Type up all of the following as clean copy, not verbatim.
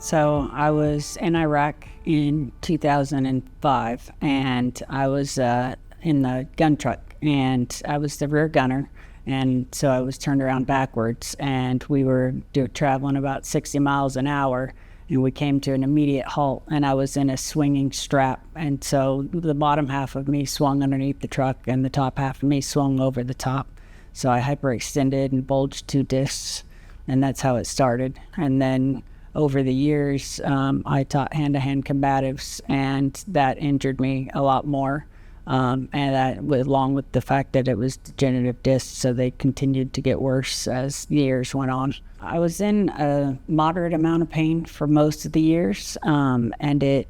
So I was in Iraq in 2005, and I was in the gun truck, and I was the rear gunner. And so I was turned around backwards, and we were traveling about 60 miles an hour, and we came to an immediate halt, and I was in a swinging strap. And so the bottom half of me swung underneath the truck, and the top half of me swung over the top. So I hyperextended and bulged two discs, and that's how it started. And then over the years, I taught hand-to-hand combatives, and that injured me a lot more. And that, along with the fact that it was degenerative discs, so they continued to get worse as the years went on. I was in a moderate amount of pain for most of the years, and it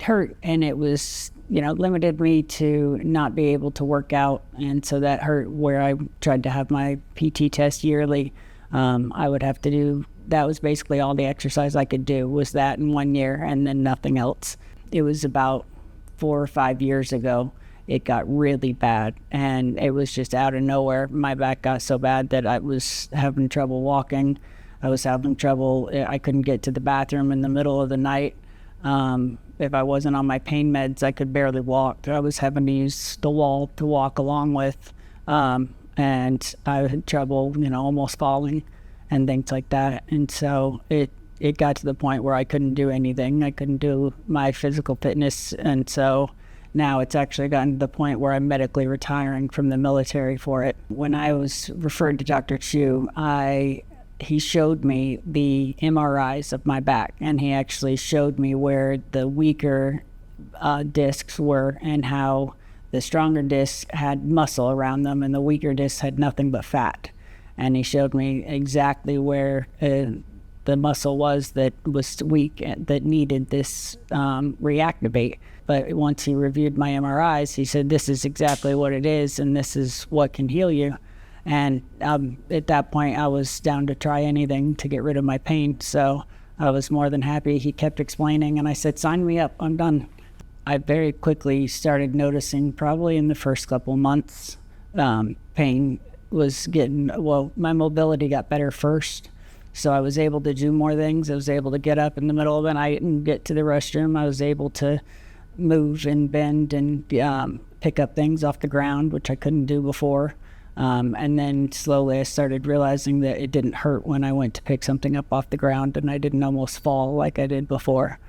hurt, and it was, limited me to not be able to work out, and so that hurt. Where I tried to have my PT test yearly, I would have to do. That was basically all the exercise I could do, was that in 1 year, and then nothing else. It was about 4 or 5 years ago. It got really bad, and it was just out of nowhere. My back got so bad that I was having trouble walking. I was having trouble. I couldn't get to the bathroom in the middle of the night. If I wasn't on my pain meds, I could barely walk. I was having to use the wall to walk along with, and I had trouble, almost falling and things like that. And so it got to the point where I couldn't do anything. I couldn't do my physical fitness. And so now it's actually gotten to the point where I'm medically retiring from the military for it. When I was referred to Dr. Chu, he showed me the MRIs of my back, and he actually showed me where the weaker discs were and how the stronger discs had muscle around them and the weaker discs had nothing but fat. And he showed me exactly where the muscle was that was weak and that needed this ReActiv8. But once he reviewed my MRIs, he said, this is exactly what it is, and this is what can heal you. And at that point, I was down to try anything to get rid of my pain. So I was more than happy. He kept explaining, and I said, sign me up, I'm done. I very quickly started noticing, probably in the first couple months, pain was my mobility got better first. So I was able to do more things. I was able to get up in the middle of the night and get to the restroom. I was able to move and bend and pick up things off the ground, which I couldn't do before. And then slowly I started realizing that it didn't hurt when I went to pick something up off the ground, and I didn't almost fall like I did before.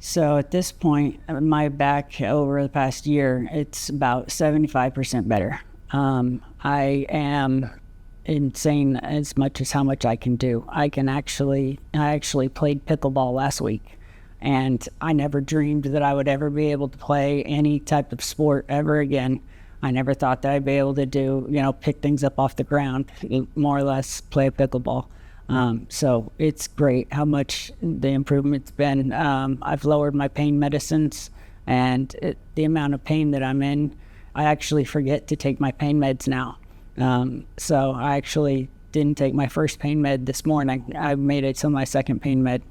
So at this point, my back over the past year, it's about 75% better. I am insane as much as how much I can do. I actually played pickleball last week, and I never dreamed that I would ever be able to play any type of sport ever again. I never thought that I'd be able to do, pick things up off the ground, more or less play pickleball. So it's great how much the improvement's been. I've lowered my pain medicines, and the amount of pain that I'm in, I actually forget to take my pain meds now. So I actually didn't take my first pain med this morning. I made it to my second pain med.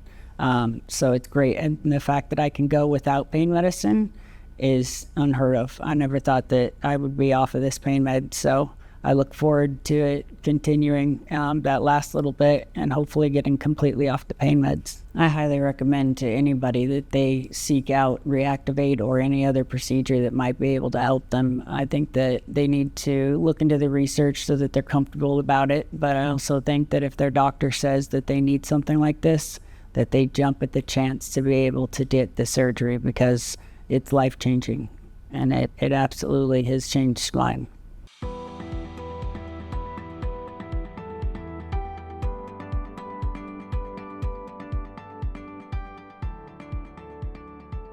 So it's great. And the fact that I can go without pain medicine is unheard of. I never thought that I would be off of this pain med. So I look forward to it continuing that last little bit and hopefully getting completely off the pain meds. I highly recommend to anybody that they seek out ReActiv8 or any other procedure that might be able to help them. I think that they need to look into the research so that they're comfortable about it. But I also think that if their doctor says that they need something like this, that they jump at the chance to be able to get the surgery, because it's life-changing, and it absolutely has changed mine.